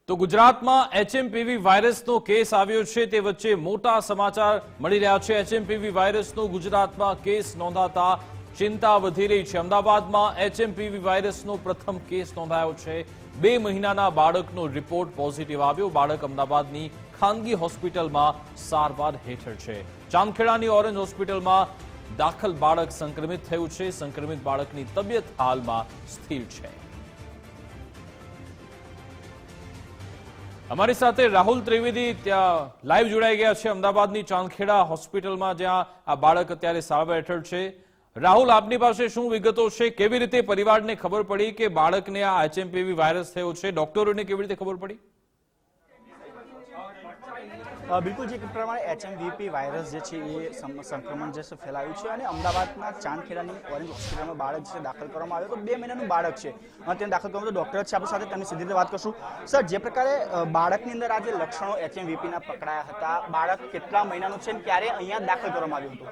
તો ગુજરાતમાં એચએમપીવી વાયરસનો કેસ આવ્યો છે તે વચ્ચે મોટા સમાચાર મળી રહ્યા છે। એચએમપીવી વાયરસનો ગુજરાતમાં કેસ નોંધાતા ચિંતા વધી રહી છે। અમદાવાદમાં એચએમપીવી વાયરસનો પ્રથમ કેસ નોંધાયો છે। 2 મહિનાના બાળકનો રિપોર્ટ પોઝિટિવ આવ્યો। બાળક અમદાવાદની ખાનગી હોસ્પિટલમાં સારવાર હેઠળ છે। ચાંદખેડાની ઓરેન્જ હોસ્પિટલમાં દાખલ બાળક સંક્રમિત થયું છે। સંક્રમિત બાળકની તબિયત હાલમાં સ્થિર છે। हमारी साथ राहुल त्रिवेदी त्या लाइव जोड़ाई गया है अमदावादनी चांदखेड़ा होस्पिટલમાં જ્યાં આ બાળક અત્યારે સારવાર હેઠળ છે। રાહુલ, આપની પાસે શું વિગતો છે? કેવી રીતે પરિવારને ખબર પડી કે બાળકને આ એચએમપીવી વાયરસ થયો છે? ડોક્ટરોને કેવી રીતે ખબર પડી? बिल्कुल जी प्रमाण एचएमवीपी वायरस संक्रमण जैसे फैलायु है और अमदावादना चांदखेड़ानी ऑरेंज होस्पिटल में बाळक जे दाखल करवामां आव्यो तो 2 महीनानुं बाळक छे तेने दाखल करवामां तो डॉक्टर छे आपणी साथे तेमनी सीधी रीते वात करशुं। सर, जे प्रकारे बाळकनी अंदर आ जे लक्षणों एचएमवीपीना पकड़ाया हता, बाळक केटला महीनानुं छे ने क्यारे अहींया दाखल करवामां आव्युं हतुं?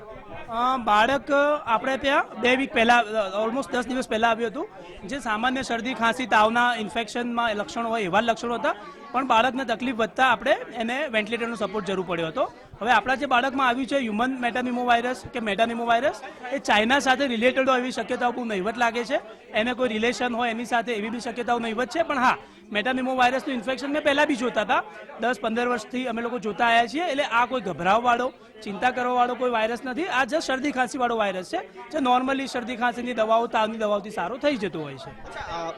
बाळक આપણે ત્યાં 2 વીક પહેલા ઓલમોસ્ટ 10 દિવસ પહેલા આવ્યું હતું। જે સામાન્ય શરદી ખાંસી તાવના ઇન્ફેક્શનમાં લક્ષણો હોય એવા લક્ષણો હતા, પણ બાળકને તકલીફ વધતા આપણે એને વેન્ટિલેટરનો સપોર્ટ જરૂર પડ્યો હતો। હવે આપણા જે બાળકમાં આવ્યું છે હ્યુમન મેટાનિમો વાયરસ કે મેટાનિમો વાયરસ, એ ચાઇના સાથે રિલેટેડ હોય એવી શક્યતાઓ બહુ નહીવત લાગે છે। એને કોઈ રિલેશન હોય એની સાથે એવી બી શક્યતાઓ નહીવત છે। પણ હા, મેટાનિમો વાયરસનું ઇન્ફેક્શન મેં પહેલાં બી જોતા હતા, 10-15 વર્ષથી અમે લોકો જોતા આવ્યા છીએ। એટલે આ કોઈ ગભરાવવાળો, ચિંતા કરવાવાળો કોઈ વાયરસ નથી। આ જસ્ટ શરદી ખાંસીવાળો વાયરસ છે, જે નોર્મલી શરદી ખાંસીની દવાઓ, તાવની દવાઓથી સારો થઈ જતો હોય છે।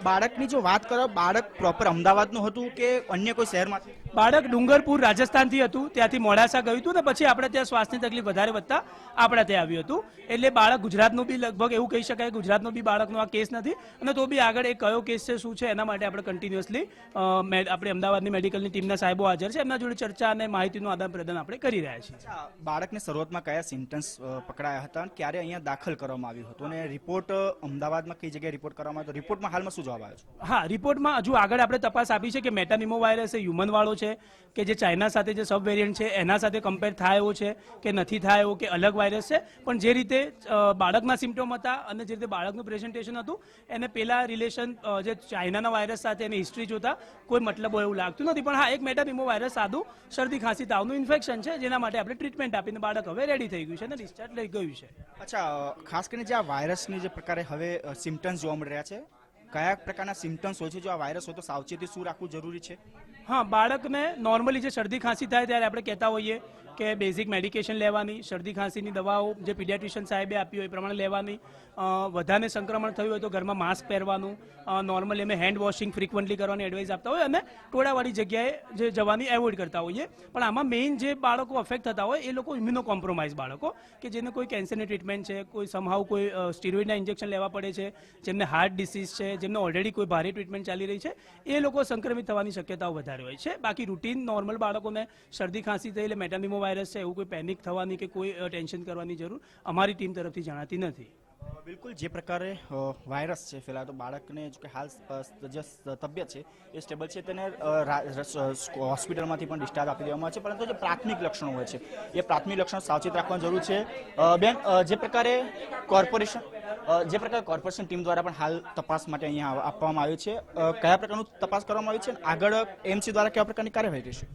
બાળકની જો વાત કરો, બાળક પ્રોપર અમદાવાદનું હતું કે અન્ય કોઈ શહેરમાંથી? બાળક ડુંગરપુર રાજસ્થાનથી હતું, ત્યાંથી મોડાસા ગયું હતું ને પછી આપણે ત્યાં શ્વાસની તકલીફ વધારે વધતા આપણે ત્યાં આવ્યું હતું। એટલે બાળક ગુજરાતનું બી લગભગ એવું કહી શકાય ગુજરાતનો બી બાળકનો આ કેસ નથી। અને તો બી આગળ એ કયો કેસ છે, શું છે, એના માટે આપણે કન્ટિન્યુઅસલી આપણે અમદાવાદની મેડિકલની ટીમના સાહેબો હાજર છે, એમના જોડે ચર્ચા અને માહિતીનું આદાન પ્રદાન આપણે કરી રહ્યા છીએ। બાળકને શરૂઆતમાં કયા સિમ્ટમ્સ પકડાયા હતા અને ક્યારે અહીંયા દાખલ કરવામાં આવ્યું હતું અને રિપોર્ટ અમદાવાદમાં કઈ જગ્યાએ રિપોર્ટ કરવામાં આવ્યો? રિપોર્ટમાં હાલમાં શું જવાબ આવ્યો છે? હા, રિપોર્ટમાં હજુ આગળ આપણે તપાસ આપી છે કે મેટાનિમો વાયરસ એ હ્યુમન વાળો છે કે જે ચાઇના સાથે જે સબ વેરિયન્ટ છે એના સાથે કમ્પેર થાય એવો છે કે નથી થાય એવો કે અલગ વાયરસ છે। પણ જે રીતે બાળકના સિમ્ટમ હતા અને જે રીતે બાળકનું પ્રેઝન્ટેશન હતું એને પેલા રિલેશન જે ચાઇનાના વાયરસ સાથે એની હિસ્ટ્રી જોતા કોઈ મતલબ હોય એવું લાગતું નથી। પણ હા, એક મેટાનિમો વાયરસ સાદું શરદી ખાંસી તાવનું ઇન્ફેક્શન છે, જેના માટે આપણે ટ્રીટમેન્ટ આપીને બાળક હવે રેડી થઈ ગયું છે અને ડિસ્ચાર્જ લઈ ગયું છે। અચ્છા, ખાસ કરીને જે આ વાયરસની જે પ્રકારે હવે સિમ્ટમ્સ જોવા મળી રહ્યા છે, કયા પ્રકારના સિમ્ટમ્સ હોય છે? જો આ વાયરસ હોય તો સાવચેતી શું રાખવું જરૂરી છે? હા, બાળકને નોર્મલી જે શરદી ખાંસી થાય ત્યારે આપણે કહેતા હોઈએ કે બેઝિક મેડિકેશન લેવાની, શરદી ખાંસીની દવાઓ જે પીડિયાટ્રિશિયન સાહેબે આપી હોય એ પ્રમાણે લેવાની, વધારે સંક્રમણ થયું હોય તો ઘરમાં માસ્ક પહેરવાનું, નોર્મલી અમે હેન્ડ વોશિંગ ફ્રિકવન્ટલી કરવાની એડવાઇસ આપતા હોય અને ટોળાવાળી જગ્યાએ જે જવાની એવોઇડ કરતા હોઈએ। પણ આમાં મેઇન જે બાળકો અફેક્ટ થતા હોય એ લોકો ઇમ્યુનો કોમ્પ્રોમાઇઝ બાળકો કે જેને કોઈ કેન્સરની ટ્રીટમેન્ટ છે, કોઈ સમહાવ કોઈ સ્ટીરોઇડના ઇન્જેક્શન લેવા પડે છે, જેમને હાર્ટ ડિસીઝ છે, જેમને ઓલરેડી કોઈ ભારે ટ્રીટમેન્ટ ચાલી રહી છે, એ લોકો સંક્રમિત થવાની શક્યતાઓ વધારે હોય છે। બાકી રૂટીન નોર્મલ બાળકોને શરદી ખાંસી થઈ એટલે મેટાનિમો વાયરસ છે એવું કોઈ પેનિક થવાની કે કોઈ ટેન્શન કરવાની જરૂર અમારી ટીમ તરફથી જણાતી નથી। બિલકુલ, જે પ્રકારે વાયરસ છે ફેલાયો તો બાળકને જો કે હાલ જે તબિયત છે એ સ્ટેબલ છે, તેને હોસ્પિટલમાંથી પણ ડિસ્ચાર્જ આપી દેવામાં આવે છે। પરંતુ જે પ્રાથમિક લક્ષણો હોય છે એ પ્રાથમિક લક્ષણો સાવચેત રાખવાની જરૂર છે। બેન, જે પ્રકારે કોર્પોરેશન ટીમ દ્વારા પણ હાલ તપાસ માટે અહીંયા આપવામાં આવ્યું છે, કયા પ્રકારનું તપાસ કરવામાં આવ્યું છે? આગળ એમસી દ્વારા કયા પ્રકારની કાર્યવાહી રહેશે?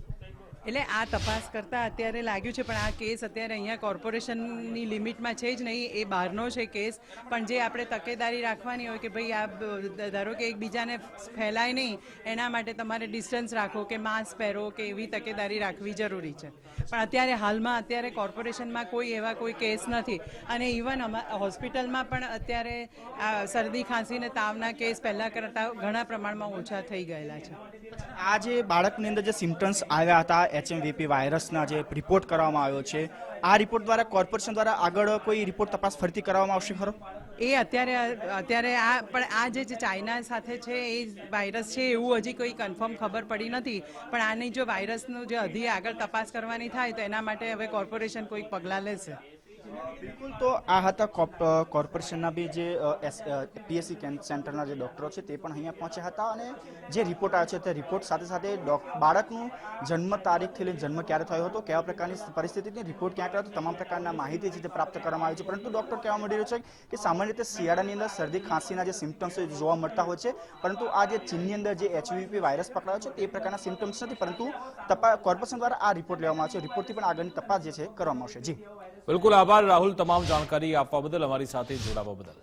એટલે આ તપાસ કરતાં અત્યારે લાગ્યું છે, પણ આ કેસ અત્યારે અહીંયા કોર્પોરેશનની લિમિટમાં છે જ નહીં, એ બહારનો છે કેસ। પણ જે આપણે તકેદારી રાખવાની હોય કે ભાઈ આ ધારો કે એકબીજાને ફેલાય નહીં એના માટે તમારે ડિસ્ટન્સ રાખો કે માસ્ક પહેરો કે એવી તકેદારી રાખવી જરૂરી છે। પણ અત્યારે કોર્પોરેશનમાં કોઈ એવા કોઈ કેસ નથી અને ઇવન હોસ્પિટલમાં પણ અત્યારે આ શરદી ખાંસી ને તાવના કેસ પહેલાં કરતાં ઘણા પ્રમાણમાં ઓછા થઈ ગયેલા છે। આ જે બાળકની અંદર જે સિમ્ટમ્સ આવ્યા હતા એચએમવીપી વાયરસના જે રિપોર્ટ કરવામાં આવ્યો છે, આ રિપોર્ટ દ્વારા કોર્પોરેશન દ્વારા આગળ કોઈ રિપોર્ટ તપાસ ફરીથી કરવામાં આવશે ખરો? એ અત્યારે આ જે ચાઇના સાથે છે એ વાયરસ છે એવું હજી કોઈ કન્ફર્મ ખબર પડી નથી। પણ આની જો વાયરસનું જે હજી આગળ તપાસ કરવાની થાય તો એના માટે હવે કોર્પોરેશન કોઈ પગલાં લેશે। બિલકુલ, તો આ હતા કોર્પોરેશનના બી જે પીએસસી સેન્ટરના જે ડૉક્ટરો છે તે પણ અહીંયા પહોંચ્યા હતા અને જે રિપોર્ટ આવ્યો છે તે રિપોર્ટ સાથે સાથે બાળકનું જન્મ તારીખથી લઈને જન્મ ક્યારે થયો હતો, કેવા પ્રકારની પરિસ્થિતિની રિપોર્ટ ક્યાં કર્યો હતો, તમામ પ્રકારના માહિતી છે તે પ્રાપ્ત કરવામાં આવી છે. પરંતુ ડૉક્ટર કહેવા મળી રહ્યું છે કે સામાન્ય રીતે શિયાળાની અંદર શરદી ખાંસીના જે સિમ્પટમ્સ જોવા મળતા હોય છે, પરંતુ આ જે ચીનની અંદર જે HVP વાયરસ પકડાયો છે તે પ્રકારના સિમ્પટમ્સ નથી, પરંતુ કોર્પોરેશન દ્વારા આ રિપોર્ટ લેવામાં આવ્યો છે. રિપોર્ટથી પણ આગળની તપાસ જે છે કરવામાં આવશે. જી બિલકુલ, આભાર રાહુલ તમામ જાણકારી આપવા બદલ, અમારી સાથે જોડાવા બદલ.